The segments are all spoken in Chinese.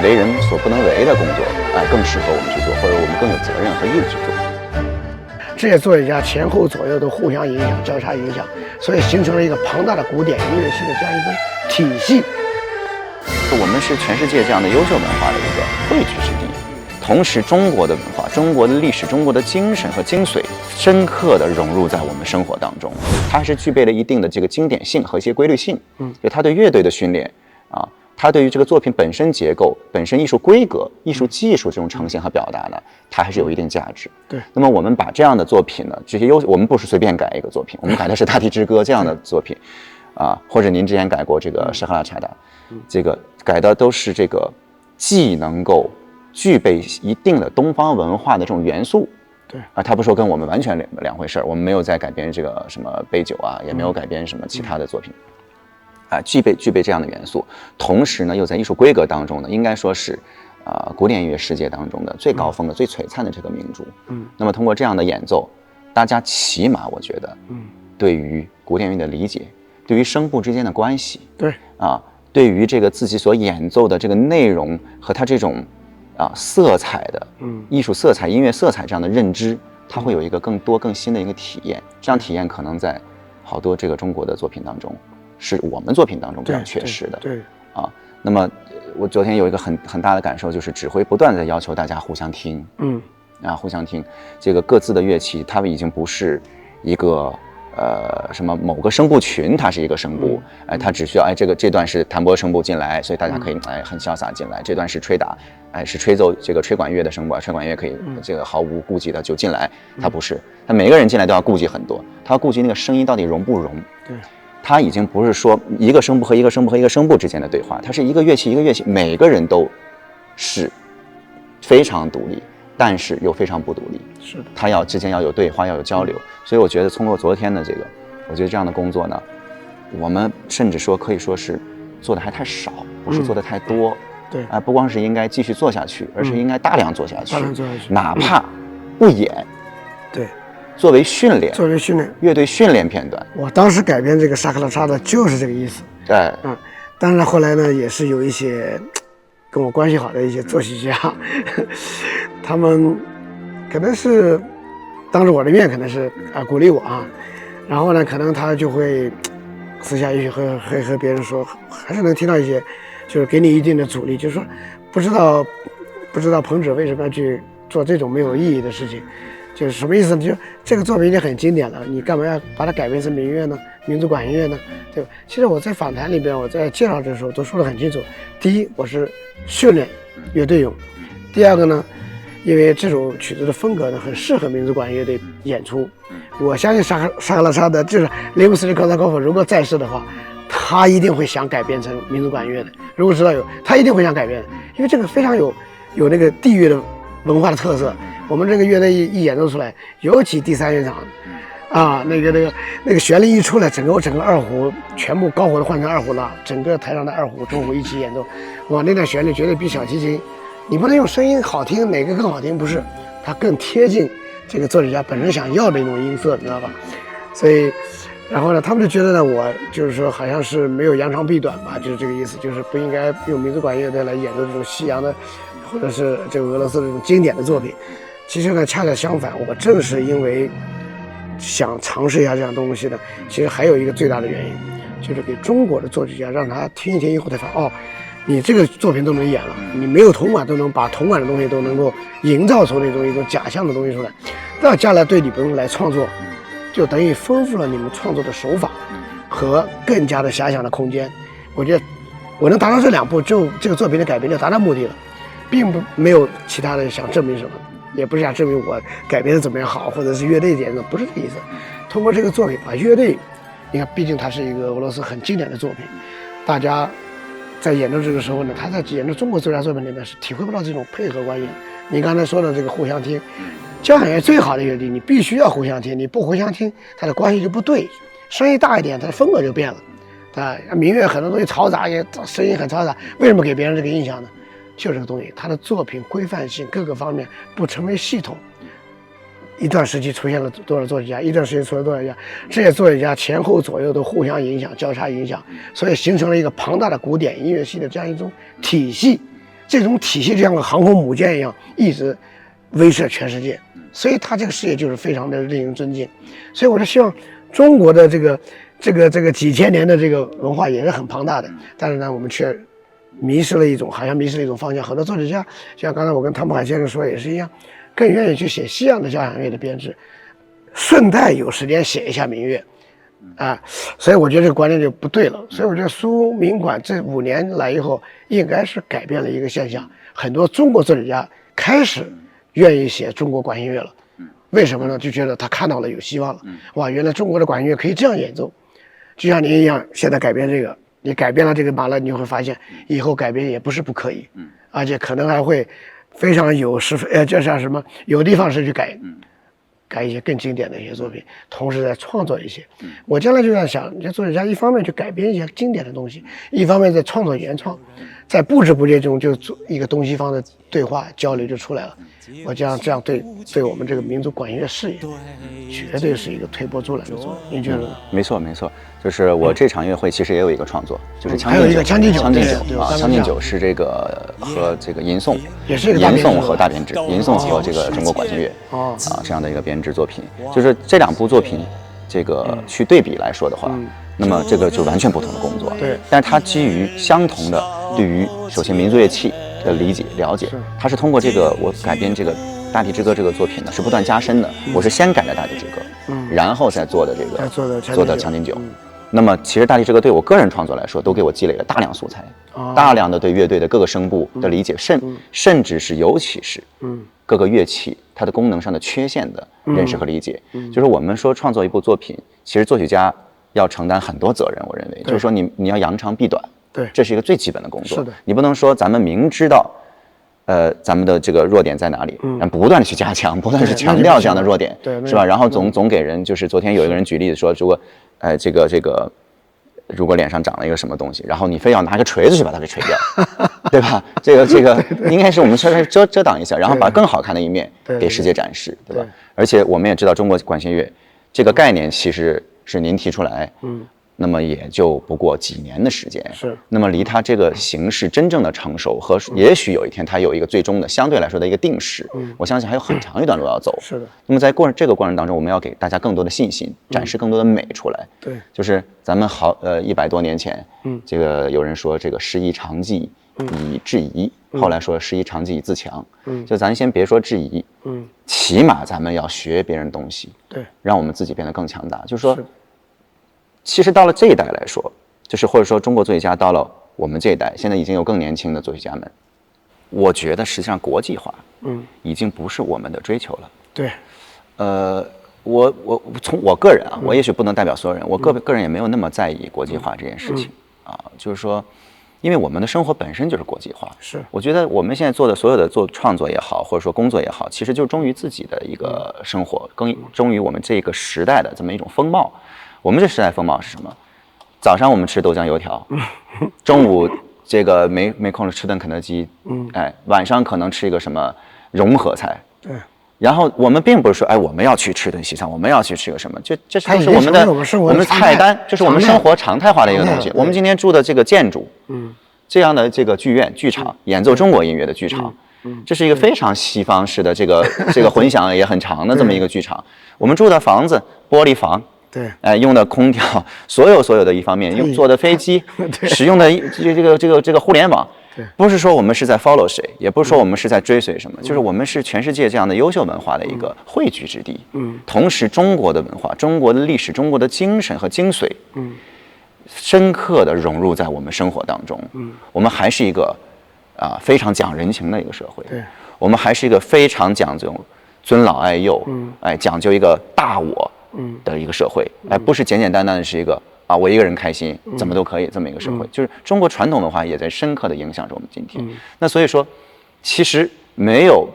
为人所不能为的工作，更适合我们去做，或者我们更有责任和义务去做。这些作曲家前后左右都互相影响、交叉影响，所以形成了一个庞大的古典音乐系的这样一种体系。我们是全世界这样的优秀文化的一个汇聚之地，同时中国的文化、中国的历史、中国的精神和精髓深刻地融入在我们生活当中，它是具备了一定的这个经典性和一些规律性。就它对乐队的训练啊，它对于这个作品本身结构、本身艺术规格、艺术技术这种呈现和表达呢，它还是有一定价值。对。那么我们把这样的作品呢，这些我们不是随便改一个作品，我们改的是《大地之歌》这样的作品，或者您之前改过这个《沙赫拉查达》，这个改的都是这个既能够具备一定的东方文化的这种元素。对它不是说跟我们完全两回事儿，我们没有在改编这个什么杯酒啊，也没有改编什么其他的作品。具备这样的元素，同时呢，又在艺术规格当中呢，应该说是，古典音乐世界当中的最高峰的、最璀璨的这个明珠。那么通过这样的演奏，大家起码我觉得，对于古典音乐的理解，对于声部之间的关系，对于这个自己所演奏的这个内容和它这种色彩的，艺术色彩、音乐色彩这样的认知，它会有一个更多、更新的一个体验。这样体验可能在好多这个中国的作品当中。是我们作品当中比较缺失的。对那么我昨天有一个很大的感受，就是指挥不断地要求大家互相听，互相听，这个各自的乐器，它们已经不是一个什么某个声部群，它是一个声部，它只需要这段是弹拨声部进来，所以大家可以很潇洒进来，这段是吹打，是吹奏这个吹管乐的声部，吹管乐可以这个毫无顾忌的就进来，它不是，它每个人进来都要顾忌很多，他要顾忌那个声音到底融不融。对。它已经不是说一个声部和一个声部和一个声部之间的对话，它是一个乐器一个乐器，每个人都是非常独立，但是又非常不独立。是的，它之间要有对话，要有交流。所以我觉得通过昨天的这个，我觉得这样的工作呢，我们甚至说可以说是做的还太少，不是做的太多。对，不光是应该继续做下去，而是应该大量做下去，哪怕不演。对。作为训练，乐队训练片段。我当时改编这个沙克拉查的就是这个意思。对，当然后来呢，也是有一些跟我关系好的一些作曲家，他们可能是当着我的面，可能是鼓励我然后呢，可能他就会私下也许和别人说，还是能听到一些，就是给你一定的阻力，就是说不知道彭芷为什么要去做这种没有意义的事情。就是什么意思呢？就这个作品已经很经典了，你干嘛要把它改编成民乐呢？民族管音乐呢？对吧？其实我在访谈里边，我在介绍的时候都说得很清楚。第一，我是训练乐队用；第二个呢，因为这首曲子的风格呢，很适合民族管乐队演出。我相信沙克拉查的，就是雷姆斯基科萨科夫，如果在世的话，他一定会想改编成民族管乐的。如果知道他一定会想改编的，因为这个非常有那个地域的文化的特色。我们这个乐队一演奏出来，尤其第三乐场，那个旋律一出来，整个二胡全部高胡的换成二胡了，整个台上的二胡、中胡一起演奏，哇，那段旋律绝对比小提琴，你不能用声音好听，哪个更好听？不是，它更贴近这个作曲家本身想要的一种音色，你知道吧？所以，然后呢，他们就觉得呢，我就是说好像是没有扬长避短吧，就是这个意思，就是不应该用民族管乐队来演奏这种西洋的，或者是这个俄罗斯这种经典的作品。其实呢，恰恰相反，我正是因为想尝试一下这样东西呢，其实还有一个最大的原因，就是给中国的作曲家让他听一听以后，他发你这个作品都能演了，你没有铜管都能把铜管的东西都能够营造出那种一种假象的东西出来，那将来对你们来创作，就等于丰富了你们创作的手法和更加的遐想的空间。我觉得我能达到这两步，就这个作品的改编就达到目的了，并没有其他的想证明什么。也不是想证明我改编的怎么样好，或者是乐队演的，不是这个意思。通过这个作品把乐队，你看，毕竟它是一个俄罗斯很经典的作品，大家在演奏这个时候呢，他在演奏中国作曲家作品里面是体会不到这种配合关系。你刚才说的这个互相听，交响乐最好的乐队，你必须要互相听，你不互相听，它的关系就不对，声音大一点，它的风格就变了。民乐很多东西嘈杂，也声音很嘈杂，为什么给别人这个印象呢？就这个东西，它的作品规范性各个方面不成为系统。一段时期出现了多少作曲家，一段时期出现了多少作曲家，这些作曲家前后左右都互相影响、交叉影响，所以形成了一个庞大的古典音乐系的这样一种体系。这种体系就像个航空母舰一样，一直威慑全世界。所以他这个事业就是非常的令人尊敬。所以我就希望中国的这个几千年的这个文化也是很庞大的，但是呢，我们却好像迷失了一种方向。很多作曲家，像刚才我跟汤姆海先生说也是一样，更愿意去写西洋的交响乐的编制，顺带有时间写一下民乐。所以我觉得这个观念就不对了。所以我觉得苏民馆这5年来以后，应该是改变了一个现象，很多中国作曲家开始愿意写中国管弦乐了。为什么呢？就觉得他看到了有希望了。哇，原来中国的管弦乐可以这样演奏。就像您一样，现在改变这个，你改变了这个马勒，你就会发现以后改变也不是不可以。而且可能还会非常这叫什么？有的方式去改一些更经典的一些作品，同时再创作一些。我将来就在想，你作曲家一方面去改编一些经典的东西，一方面在创作原创，在不知不觉中就做一个东西方的对话交流就出来了。我这样对我们这个民族管弦乐事业，绝对是一个推波助澜的作用。您觉得呢？没错，就是我这场音乐会其实也有一个创作，就是还有一个《将进酒》啊，《将进酒》是这个和这个吟诵，也是吟诵和大编制，吟诵和这个中国管弦乐这样的一个编制作品，就是这2部作品，这个去对比来说的话，那么这个就完全不同的工作。对，但是它基于相同的对于首先民族乐器的理解了解，它是通过这个我改编这个《大地之歌》这个作品呢是不断加深的。我是先改的《大地之歌》，然后再做的这个做的《将进酒》。那么其实《大地之歌》对我个人创作来说，都给我积累了大量素材，大量的对乐队的各个声部的理解，甚至是尤其是各个乐器它的功能上的缺陷的认识和理解。就是我们说创作一部作品，其实作曲家要承担很多责任。我认为就是说你要扬长避短，对，这是一个最基本的工作。是的，你不能说咱们明知道咱们的这个弱点在哪里，不断的去加强，不断的去强调这样的弱点，是吧？然后总给人就是昨天有一个人举例子说，如果这个如果脸上长了一个什么东西，然后你非要拿个锤子去把它给锤掉，对吧？这个应该是我们稍微遮挡一下，然后把更好看的一面给世界展示，对吧？而且我们也知道中国管弦乐这个概念其实是您提出来，那么也就不过几年的时间，是。那么离它这个形式真正的成熟和也许有一天它有一个最终的相对来说的一个定式，我相信还有很长一段路要走。是的。那么在这个过程当中，我们要给大家更多的信心，展示更多的美出来。对。就是咱们100多年前，这个有人说这个师夷长技以制夷，后来说师夷长技以自强。就咱先别说制夷，起码咱们要学别人东西，对，让我们自己变得更强大。就是说。其实到了这一代来说，就是或者说中国作曲家到了我们这一代，现在已经有更年轻的作曲家们，我觉得实际上国际化，已经不是我们的追求了。对，我从我个人啊，我也许不能代表所有人，我个人也没有那么在意国际化这件事情就是说，因为我们的生活本身就是国际化。是，我觉得我们现在做的所有的创作也好，或者说工作也好，其实就忠于自己的一个生活，更忠于我们这个时代的这么一种风貌。我们这时代风貌是什么？早上我们吃豆浆油条，中午这个没空了吃顿肯德基，晚上可能吃一个什么融合菜，对。然后我们并不是说，我们要去吃顿西餐，我们要去吃个什么，这是我们的菜单，这是我们生活常态化的一个东西。我们今天住的这个建筑，这样的这个剧院、剧场，演奏中国音乐的剧场，这是一个非常西方式的这个混响也很长的这么一个剧场。我们住的房子，玻璃房。对，用的空调，所有的一方面，坐的飞机，使用的这个互联网，不是说我们是在 follow 谁，也不是说我们是在追随什么，就是我们是全世界这样的优秀文化的一个汇聚之地。同时中国的文化、中国的历史、中国的精神和精髓，深刻的融入在我们生活当中。我们还是一个非常讲人情的一个社会。对，我们还是一个非常讲究尊老爱幼，讲究一个大我。的一个社会，不是简简单单的是一个我一个人开心怎么都可以这么一个社会，就是中国传统文化也在深刻的影响着我们今天。那所以说，其实没有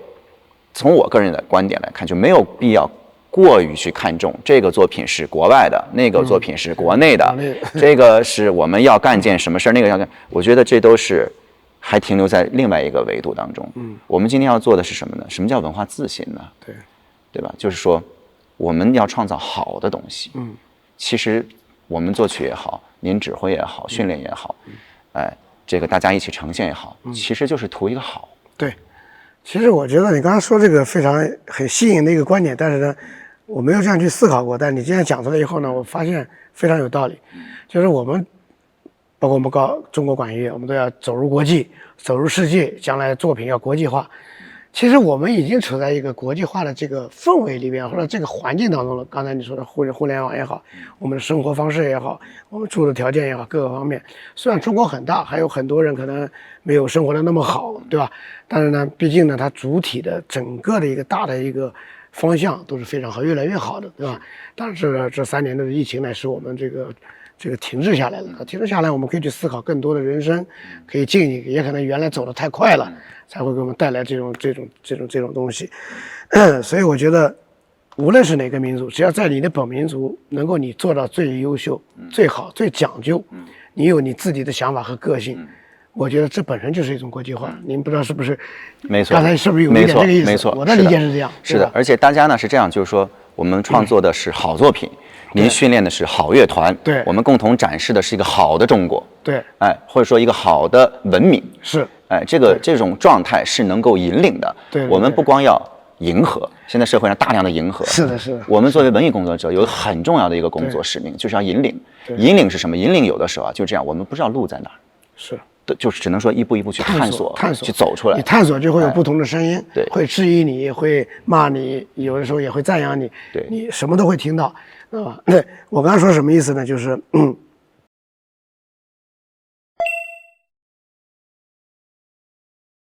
从我个人的观点来看，就没有必要过于去看重这个作品是国外的，那个作品是国内的，这个是我们要干件什么事儿，那个要干，我觉得这都是还停留在另外一个维度当中。我们今天要做的是什么呢？什么叫文化自信呢？对吧？就是说。我们要创造好的东西，其实我们作曲也好，您指挥也好，训练也好，这个大家一起呈现也好，其实就是图一个好。对，其实我觉得你刚才说这个很新颖的一个观点，但是呢，我没有这样去思考过。但是你今天讲出来以后呢，我发现非常有道理。就是我们，包括我们搞中国管乐，我们都要走入国际，走入世界，将来作品要国际化。其实我们已经处在一个国际化的这个氛围里面，或者这个环境当中了。刚才你说的互联网也好，我们的生活方式也好，我们住的条件也好，各个方面，虽然中国很大，还有很多人可能没有生活的那么好，对吧？但是呢，毕竟呢，它主体的整个的一个大的一个方向都是非常好，越来越好的，对吧？但是呢，这3年的疫情呢，使我们这个停滞下来了。停滞下来，我们可以去思考更多的人生，可以静一个，也可能原来走得太快了，才会给我们带来这种东西。所以我觉得，无论是哪个民族，只要在你的本民族能够你做到最优秀、最好、最讲究，你有你自己的想法和个性，我觉得这本身就是一种国际化。您不知道是不是？没错，刚才是不是有一点这个意思？没错，我的理解是这样。是的，而且大家呢是这样，就是说我们创作的是好作品。您训练的是好乐团，对，我们共同展示的是一个好的中国，对，或者说一个好的文明，是，这种状态是能够引领的。对，我们不光要迎合，现在社会上大量的迎合，是的，是的。我们作为文艺工作者，有很重要的一个工作使命，就是要引领。引领是什么？引领有的时候啊，就这样，我们不知道路在哪儿，是，就是只能说一步一步去探索，去走出来。你探索就会有不同的声音，对，会质疑你，会骂你，有的时候也会赞扬你，对，你什么都会听到。对，我刚才说什么意思呢？就是